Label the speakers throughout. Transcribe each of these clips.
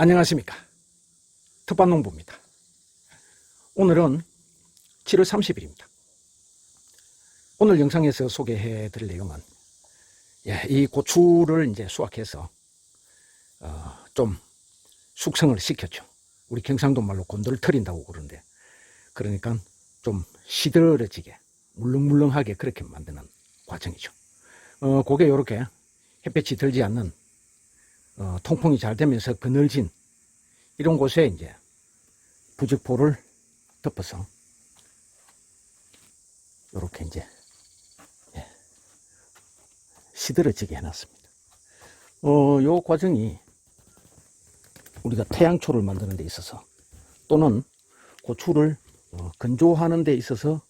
Speaker 1: 안녕하십니까. 텃밭농부입니다. 오늘은 7월 30일입니다. 오늘 영상에서 소개해 드릴 내용은 이 고추를 이제 수확해서 좀 숙성을 시켰죠. 우리 경상도 말로 곤돌터린다고 그러는데, 그러니까 좀 시들어지게 물렁물렁하게 그렇게 만드는 과정이죠. 그게 이렇게 햇볕이 들지 않는 통풍이 잘 되면서 그늘진 이런 곳에 이제 부직포를 덮어서 이렇게 이제 시들어지게 해놨습니다. 요 과정이 우리가 태양초를 만드는 데 있어서 또는 고추를 건조하는 데 있어서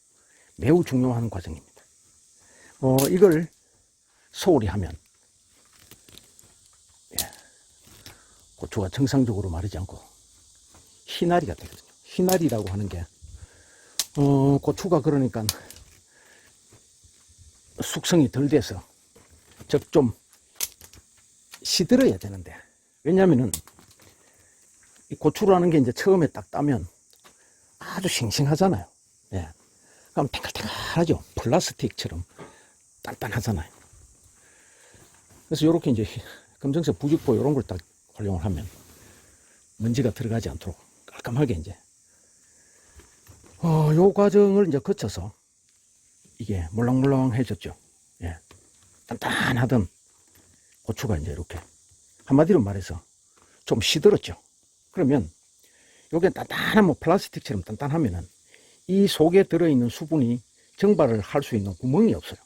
Speaker 1: 매우 중요한 과정입니다. 이걸 소홀히 하면 고추가 정상적으로 마르지 않고 희나리가 되거든요. 희나리라고 하는 게 고추가 그러니까 숙성이 덜 돼서 즉 좀 시들어야 되는데, 왜냐면은 이 고추라는 게 이제 처음에 딱 따면 아주 싱싱하잖아요. 그럼 탱글탱글하죠. 플라스틱처럼 단단하잖아요. 그래서 이렇게 이제 검정색 부직포 이런 걸 딱 활용을 하면 먼지가 들어가지 않도록 깔끔하게 이제 요 과정을 이제 거쳐서 이게 물렁물렁해졌죠. 단단하던 고추가 이제 이렇게 한마디로 말해서 좀 시들었죠. 그러면 요게 단단한 뭐 플라스틱처럼 단단하면은 이 속에 들어있는 수분이 증발을 할 수 있는 구멍이 없어요.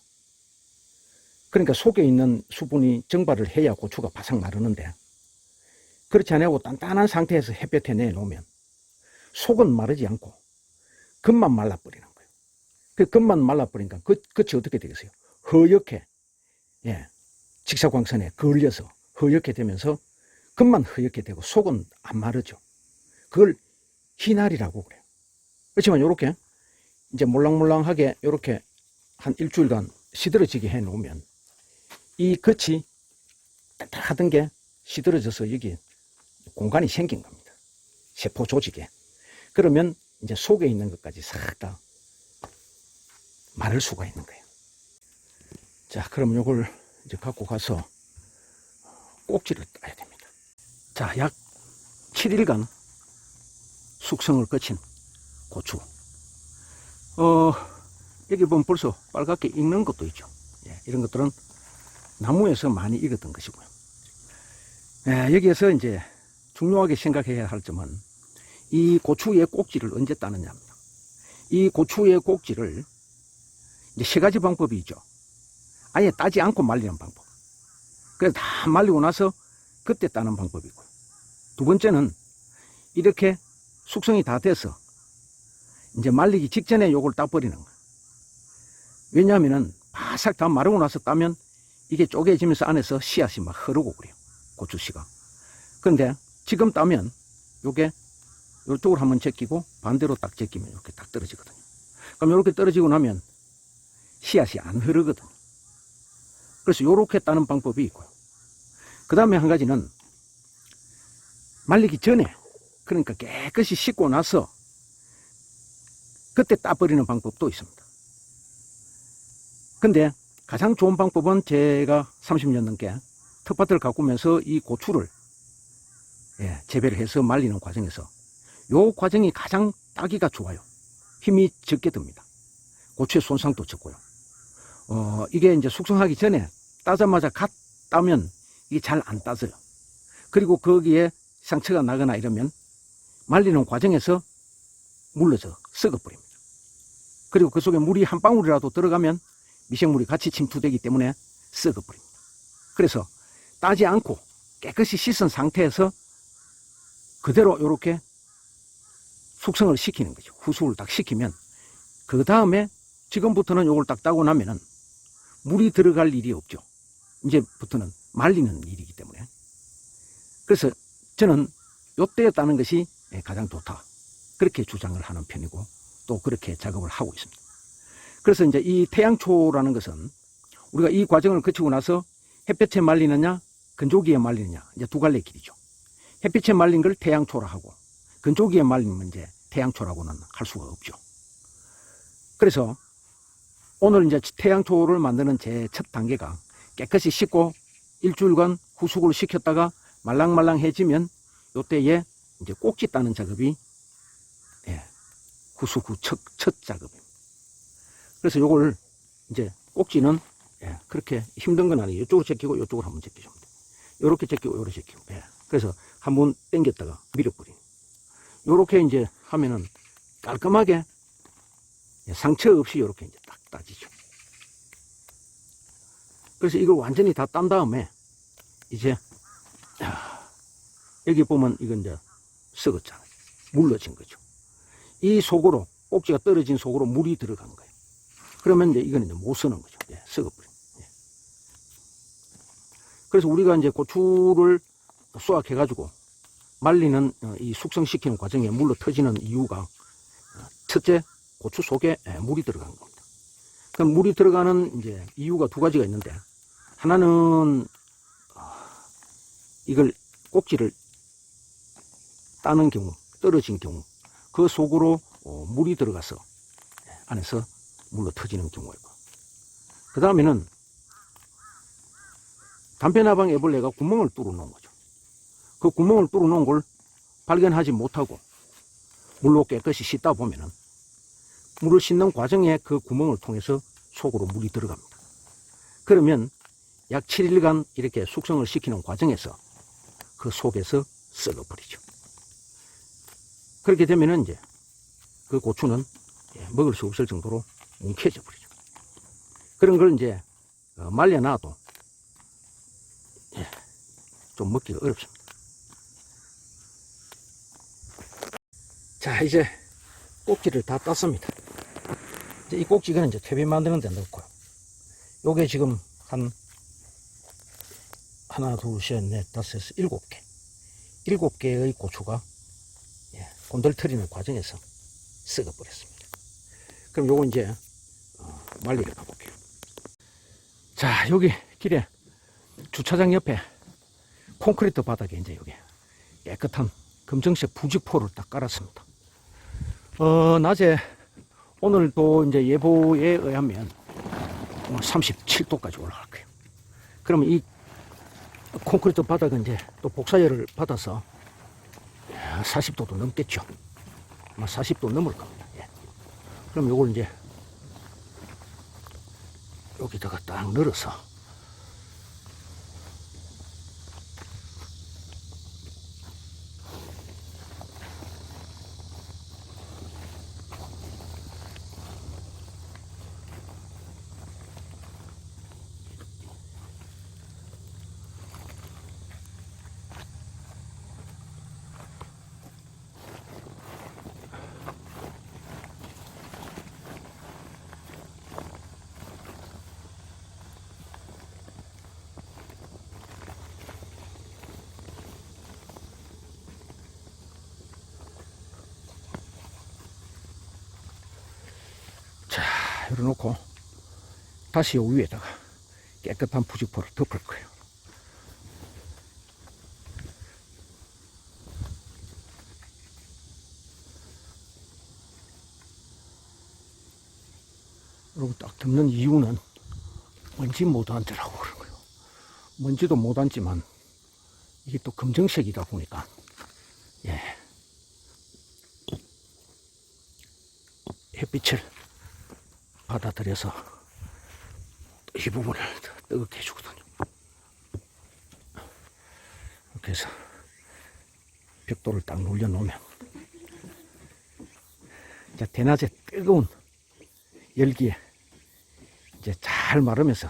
Speaker 1: 그러니까 속에 있는 수분이 증발을 해야 고추가 바삭 마르는데, 그렇지 않고 단단한 상태에서 햇볕에 내놓으면 속은 마르지 않고 겉만 말라버리는 거예요. 그 겉만 말라버리니까 겉이 어떻게 되겠어요? 허옇게, 직사광선에 걸려서 허옇게 되면서 겉만 허옇게 되고 속은 안 마르죠. 그걸 희날이라고 그래요. 그렇지만 이렇게 이제 몰랑몰랑하게 이렇게 한 일주일간 시들어지게 해 놓으면 이 겉이 딱딱하던 게 시들어져서 여기 공간이 생긴 겁니다. 세포 조직에. 그러면 이제 속에 있는 것까지 싹 다 마를 수가 있는 거예요. 자, 그럼 요걸 이제 갖고 가서 꼭지를 따야 됩니다. 자, 약 7일간 숙성을 거친 고추. 여기 보면 벌써 빨갛게 익는 것도 있죠. 이런 것들은 나무에서 많이 익었던 것이고요. 여기에서 이제 중요하게 생각해야 할 점은 이 고추의 꼭지를 언제 따느냐 합니다. 이 고추의 꼭지를 이제 세 가지 방법이 있죠. 아예 따지 않고 말리는 방법. 그래서 다 말리고 나서 그때 따는 방법이 있고요. 두 번째는 이렇게 숙성이 다 돼서 이제 말리기 직전에 요걸 따버리는 거예요. 왜냐하면은 바싹 다 마르고 나서 따면 이게 쪼개지면서 안에서 씨앗이 막 흐르고 그래요. 고추씨가. 그런데 지금 따면 요게 이쪽으로 한번 제끼고 반대로 딱 제끼면 이렇게 딱 떨어지거든요. 그럼 이렇게 떨어지고 나면 씨앗이 안 흐르거든요. 그래서 요렇게 따는 방법이 있고요. 그 다음에 한 가지는 말리기 전에, 그러니까 깨끗이 씻고 나서 그때 따버리는 방법도 있습니다. 근데 가장 좋은 방법은 제가 30년 넘게 텃밭을 가꾸면서 이 고추를 재배를 해서 말리는 과정에서 요 과정이 가장 따기가 좋아요. 힘이 적게 듭니다. 고추의 손상도 적고요. 이게 이제 숙성하기 전에 따자마자 갓 따면 이게 잘 안 따져요. 그리고 거기에 상처가 나거나 이러면 말리는 과정에서 물러져 썩어버립니다. 그리고 그 속에 물이 한 방울이라도 들어가면 미생물이 같이 침투되기 때문에 썩어버립니다. 그래서 따지 않고 깨끗이 씻은 상태에서 그대로 이렇게 숙성을 시키는 거죠. 후숙을 딱 시키면 그 다음에 지금부터는 요걸 딱 따고 나면은 물이 들어갈 일이 없죠. 이제부터는 말리는 일이기 때문에. 그래서 저는 요때 따는 것이 가장 좋다. 그렇게 주장을 하는 편이고 또 그렇게 작업을 하고 있습니다. 그래서 이제 이 태양초라는 것은 우리가 이 과정을 거치고 나서 햇볕에 말리느냐 건조기에 말리느냐 이제 두 갈래 길이죠. 햇빛에 말린 걸 태양초라 하고 건조기에 말리면 이제 태양초라고는 할 수가 없죠. 그래서 오늘 이제 태양초를 만드는 제 첫 단계가 깨끗이 씻고 일주일간 후숙을 시켰다가 말랑말랑해지면 요때에 이제 꼭지 따는 작업이 후숙 후 첫 작업입니다. 그래서 요걸 이제 꼭지는 그렇게 힘든 건 아니에요. 이쪽으로 제끼고 이쪽으로 한번 제끼시면 돼요. 요렇게 제끼고 요렇게 제끼고. 그래서 한번 당겼다가 밀어버리는. 요렇게 이제 하면은 깔끔하게 상처 없이 요렇게 이제 딱 따지죠. 그래서 이걸 완전히 다 딴 다음에 이제 여기 보면 이건 이제 썩었잖아요. 물러진 거죠. 이 속으로 꼭지가 떨어진 속으로 물이 들어간 거예요. 그러면 이제 이건 이제 못 쓰는 거죠. 썩어버린. 그래서 우리가 이제 고추를 수확해가지고 말리는 이 숙성시키는 과정에 물로 터지는 이유가 첫째, 고추 속에 물이 들어간 겁니다. 그럼 물이 들어가는 이제 이유가 두 가지가 있는데, 하나는 이걸 꼭지를 따는 경우, 떨어진 경우 그 속으로 물이 들어가서 안에서 물로 터지는 경우가 있고, 그 다음에는 담배나방 애벌레가 구멍을 뚫어 놓은 거죠. 그 구멍을 뚫어 놓은 걸 발견하지 못하고 물로 깨끗이 씻다 보면은 물을 씻는 과정에 그 구멍을 통해서 속으로 물이 들어갑니다. 그러면 약 7일간 이렇게 숙성을 시키는 과정에서 그 속에서 썩어버리죠. 그렇게 되면은 이제 그 고추는 먹을 수 없을 정도로 뭉개져 버리죠. 그런 걸 이제 말려놔도 좀 먹기가 어렵습니다. 자, 이제 꼭지를 다 땄습니다. 이제 이 꼭지는 이제 퇴비 만드는 데 넣고요. 요게 지금 한 하나, 둘, 셋, 넷, 다섯, 여섯, 7개. 7개의 고추가 곤돌터리는 과정에서 썩어버렸습니다. 그럼 요거 이제 말리러 가볼게요. 자, 여기 길에 주차장 옆에 콘크리트 바닥에 이제 여기 깨끗한 검정색 부직포를 딱 깔았습니다. 낮에 오늘도 이제 예보에 의하면 37도까지 올라갈 거예요. 그러면 이 콘크리트 바닥은 이제 또 복사열을 받아서 40도도 넘겠죠. 아마 40도 넘을 겁니다. 그럼 요걸 이제 여기다가 딱 늘어서 열어놓고 다시 요 위에다가 깨끗한 부직포를 덮을 거예요. 그리고 딱 덮는 이유는 먼지 못 앉으라고 그런 거예요. 먼지도 못 앉지만 이게 또 검정색이다 보니까 햇빛을 받아들여서 이 부분을 뜨겁게 해주거든요. 이렇게 해서 벽돌을 딱 눌려놓으면 이제 대낮에 뜨거운 열기에 이제 잘 마르면서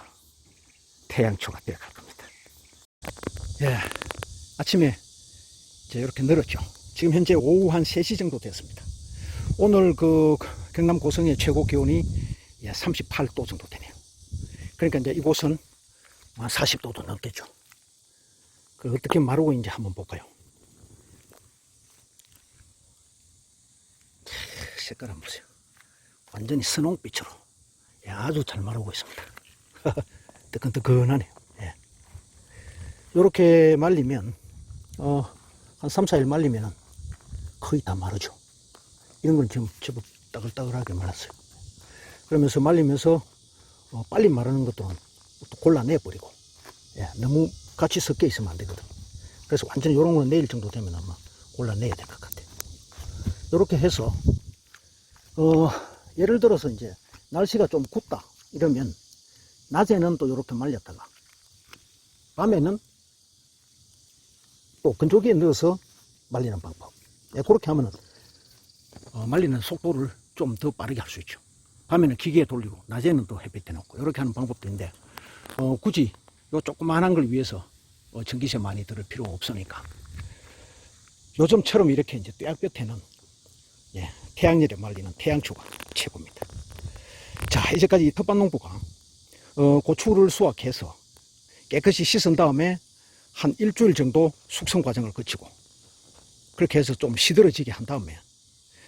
Speaker 1: 태양초가 되어갈 겁니다. 아침에 이제 이렇게 늘었죠. 지금 현재 오후 한 3시 정도 됐습니다. 오늘 그 경남 고성의 최고 기온이 38도 정도 되네요. 그러니까 이제 이곳은 한 40도도 넘겠죠. 그 어떻게 마르고 있는지 한번 볼까요? 색깔 한번 보세요. 완전히 선홍빛으로 아주 잘 마르고 있습니다. 뜨끈뜨끈하네요. 이렇게 말리면 한 3, 4일 말리면은 거의 다 마르죠. 이런 건 지금 제법 따글따글하게 말랐어요. 그러면서 말리면서 빨리 마르는 것들은 또 골라내버리고, 예, 너무 같이 섞여 있으면 안 되거든. 그래서 완전히 이런 거는 내일 정도 되면 아마 골라내야 될 것 같아요. 이렇게 해서 예를 들어서 이제 날씨가 좀 굽다 이러면 낮에는 또 이렇게 말렸다가 밤에는 또 건조기에 넣어서 말리는 방법. 예, 그렇게 하면은 말리는 속도를 좀 더 빠르게 할 수 있죠. 밤에는 기계에 돌리고 낮에는 또 햇빛에 놓고 이렇게 하는 방법도 있는데 굳이 요 조그만한 걸 위해서 전기세 많이 들을 필요가 없으니까 요즘처럼 이렇게 이제 떼약볕에는, 예, 태양열에 말리는 태양초가 최고입니다. 자, 이제까지 텃밭농부가 고추를 수확해서 깨끗이 씻은 다음에 한 일주일 정도 숙성 과정을 거치고 그렇게 해서 좀 시들어지게 한 다음에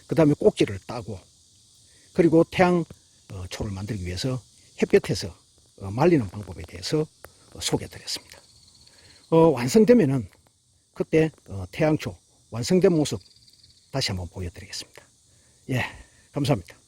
Speaker 1: 그 다음에 꼭지를 따고 그리고 태양초를 만들기 위해서 햇볕에서 말리는 방법에 대해서 소개해 드렸습니다. 완성되면은 그때 태양초 완성된 모습 다시 한번 보여드리겠습니다. 예, 감사합니다.